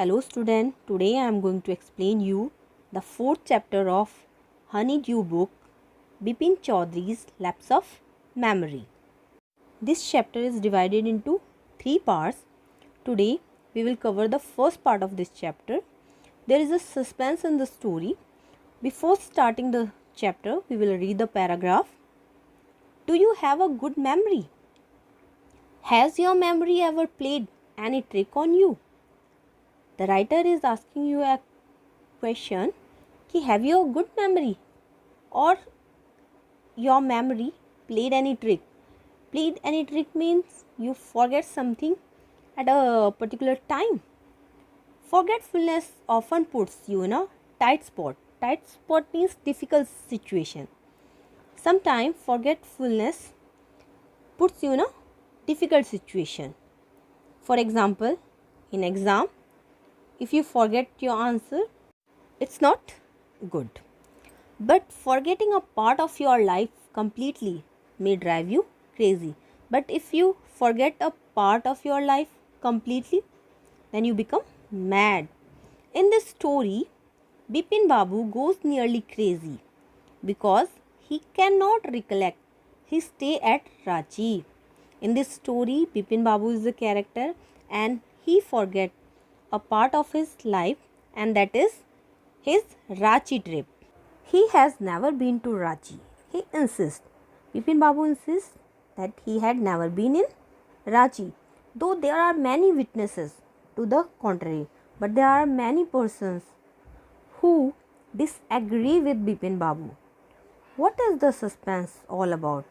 Hello student, today I am going to explain you the fourth chapter of Honeydew book, Bipin Chaudhary's Lapse of Memory. This chapter is divided into three parts. Today we will cover the first part of this chapter. There is a suspense in the story. Before starting the chapter, we will read the paragraph. Do you have a good memory? Has your memory ever played any trick on you? The writer is asking you a question कि have you a good memory or your memory played any trick? Played any trick means you forget something at a particular time. Forgetfulness often puts you in a tight spot. Tight spot means difficult situation. Sometimes forgetfulness puts you in a difficult situation. For example, in exam, if you forget your answer, it's not good. But forgetting a part of your life completely may drive you crazy. But if you forget a part of your life completely, then you become mad. In this story, Bipin Babu goes nearly crazy because he cannot recollect his stay at Ranchi. In this story, Bipin Babu is the character and he forgets a part of his life, and that is his Ranchi trip. He has never been to Ranchi. He insists, Bipin Babu insists that he had never been in Ranchi, though there are many witnesses to the contrary. But there are many persons who disagree with Bipin Babu. What is the suspense all about?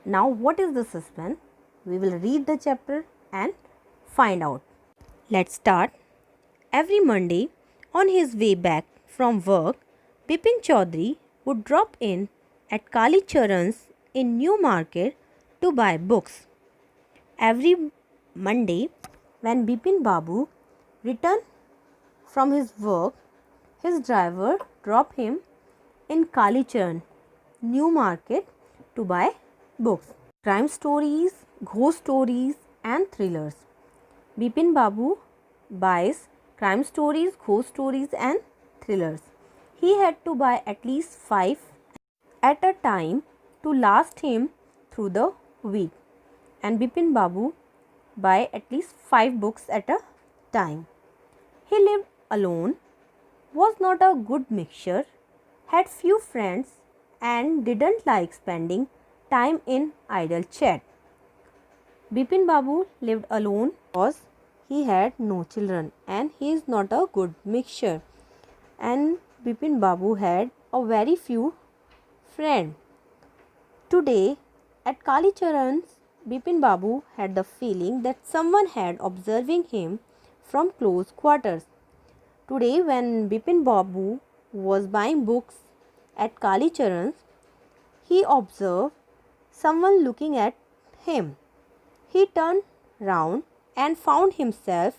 Now, what is the suspense? We will read the chapter and find out. Let's start. Every Monday, on his way back from work, Bipin Chaudhary would drop in at Kali Charan's in New Market to buy books. Every Monday, when Bipin Babu returned from his work, his driver dropped him in Kali Charan, New Market to buy books. Crime stories, ghost stories and thrillers. Bipin Babu buys crime stories, ghost stories and thrillers. He had to buy at least 5 at a time to last him through the week. And Bipin Babu buy at least 5 books at a time. He lived alone, was not a good mixture, had few friends and didn't like spending time in idle chat. Bipin Babu lived alone because he had no children and he is not a good mixture. And Bipin Babu had a very few friends. Today at Kali Charan's, Bipin Babu had the feeling that someone had observing him from close quarters. Today when Bipin Babu was buying books at Kali Charan's, he observed someone looking at him. He turned round and found himself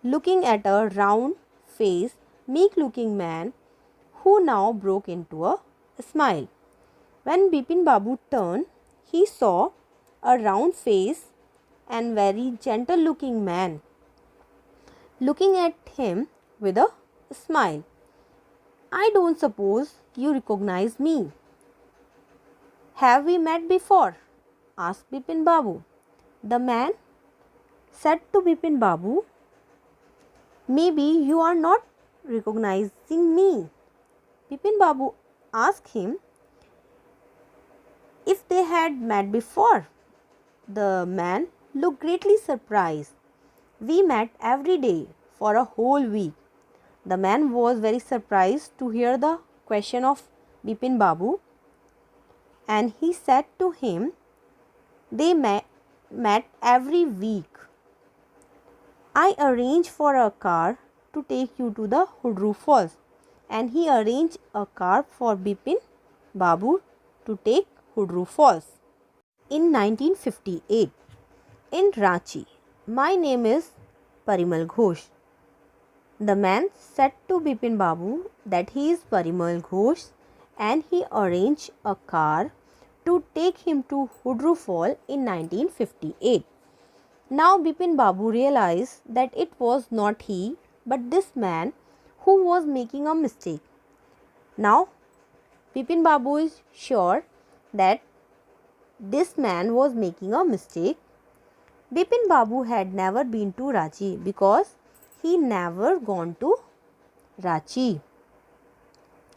looking at a round-faced, meek-looking man who now broke into a smile. When Bipin Babu turned, he saw a round-faced and very gentle-looking man looking at him with a smile. I don't suppose you recognize me. Have we met before? Asked Bipin Babu. The man said to Bipin Babu, maybe you are not recognizing me. Bipin Babu asked him if they had met before. The man looked greatly surprised. We met every day for a whole week. The man was very surprised to hear the question of Bipin Babu, and he said to him, they met every week. I arranged for a car to take you to the Hudru Falls, and he arranged a car for Bipin Babu to take Hudru Falls. In 1958, in Ranchi, my name is Parimal Ghosh. The man said to Bipin Babu that he is Parimal Ghosh and he arranged a car to take him to Hudru Fall in 1958. Now Bipin Babu realized that it was not he but this man who was making a mistake. Now Bipin Babu is sure that this man was making a mistake. Bipin Babu had never been to Ranchi because he never gone to Ranchi.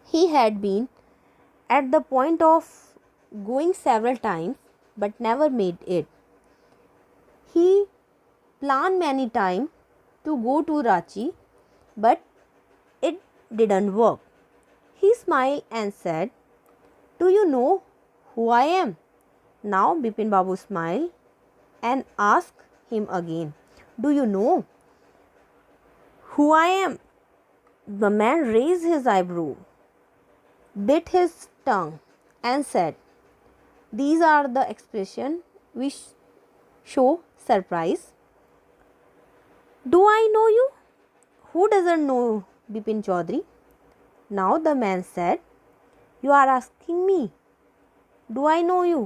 He had been at the point of going several times but never made it. He planned many times to go to Ranchi but it didn't work. He smiled and said, "Do you know who I am?" Now Bipin Babu smiled and asked him again, "Do you know who I am?" The man raised his eyebrow, bit his tongue and said, "These are the expressions which show surprise. Do I know you?" "Who doesn't know Bipin Chaudhary?" Now the man said, "You are asking me, do I know you?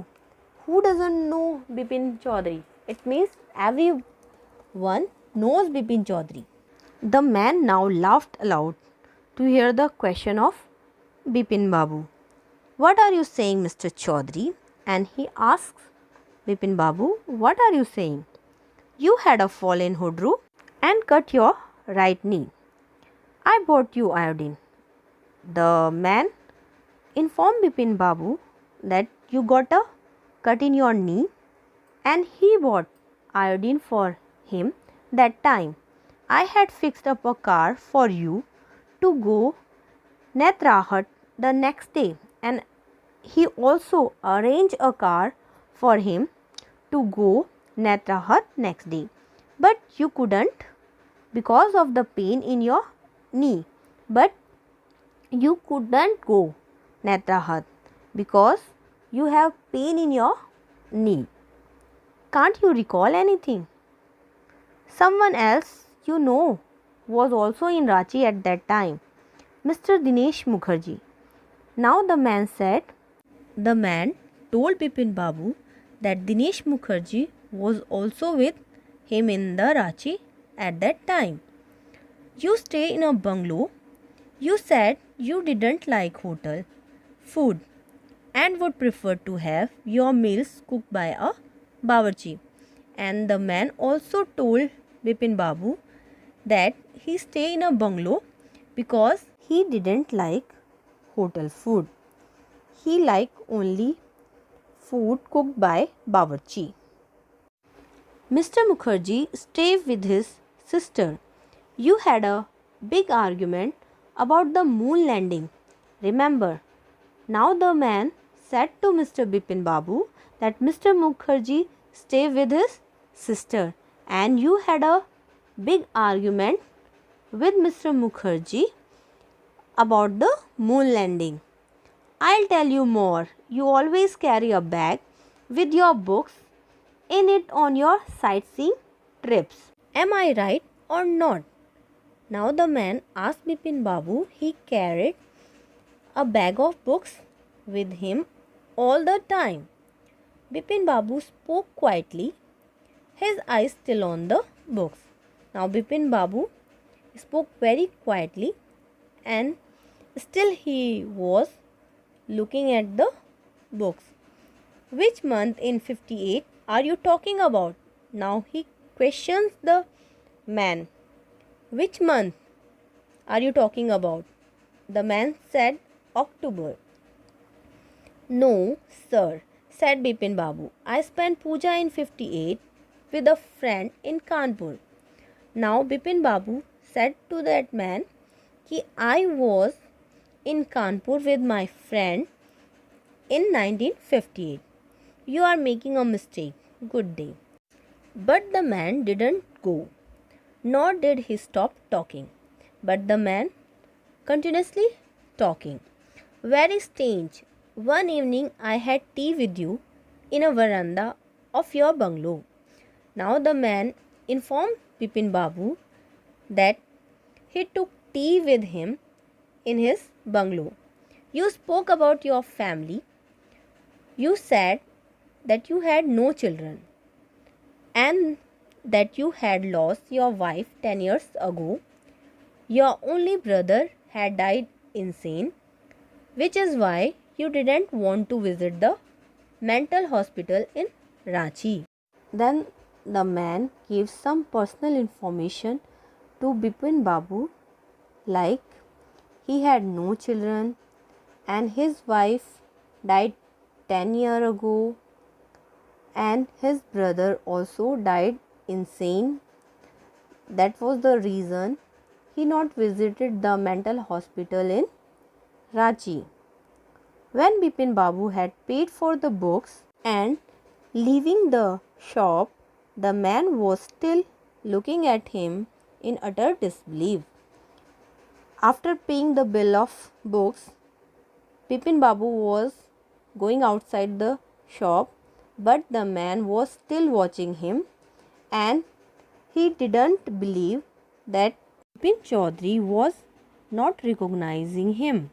Who doesn't know Bipin Chaudhary?" It means everyone knows Bipin Chaudhary. The man now laughed aloud to hear the question of Bipin Babu. "What are you saying, Mr. Chaudhary?" And he asks Bipin Babu, "What are you saying?" "You had a fall in Hudru and cut your right knee. I bought you iodine." The man informed Bipin Babu that you got a cut in your knee and he bought iodine for him that time. "I had fixed up a car for you to go Netrahat the next day and he also arranged a car for him to go Netrahat next day. But you couldn't because of the pain in your knee. But you couldn't go Netrahat because you have pain in your knee. Can't you recall anything? Someone else you know was also in Ranchi at that time, Mr. Dinesh Mukherjee." Now the man told Bipin Babu that Dinesh Mukherjee was also with him in the Ranchi at that time. "You stay in a bungalow. You said you didn't like hotel food and would prefer to have your meals cooked by a bawarchi." And the man also told Bipin Babu that he stay in a bungalow because he didn't like hotel food. He liked only food cooked by bawarchi. Mr. Mukherjee stayed with his sister. "You had a big argument about the moon landing, remember?" Now the man said to Mr. Bipin Babu that Mr. Mukherjee stayed with his sister and you had a big argument with Mr. Mukherjee about the moon landing. "I'll tell you more. You always carry a bag with your books in it on your sightseeing trips. Am I right or not?" Now the man asked Bipin Babu. He carried a bag of books with him all the time. Bipin Babu spoke quietly, his eyes still on the books. Now Bipin Babu spoke very quietly and still he was looking at the books. "Which month in 58 are you talking about?" Now he questions the man. "Which month are you talking about?" The man said, "October." "No, sir," said Bipin Babu. "I spent puja in 58 with a friend in Kanpur." Now Bipin Babu said to that man कि I was in Kanpur with my friend in 1958. "You are making a mistake. Good day." But the man didn't go, nor did he stop talking. But the man continuously talking. "Very strange. One evening I had tea with you in a veranda of your bungalow." Now the man informed Bipin Babu that he took tea with him in his bungalow. "You spoke about your family. You said that you had no children and that you had lost your wife 10 years ago. Your only brother had died insane, which is why you didn't want to visit the mental hospital in Ranchi. Then the man gave some personal information to Bipin Babu, like he had no children and his wife died 10 years ago and his brother also died insane. That was the reason he not visited the mental hospital in Ranchi. When Bipin Babu had paid for the books and leaving the shop, the man was still looking at him in utter disbelief. After paying the bill of books, Bipin Babu was going outside the shop, but the man was still watching him and he didn't believe that Bipin Chaudhary was not recognizing him.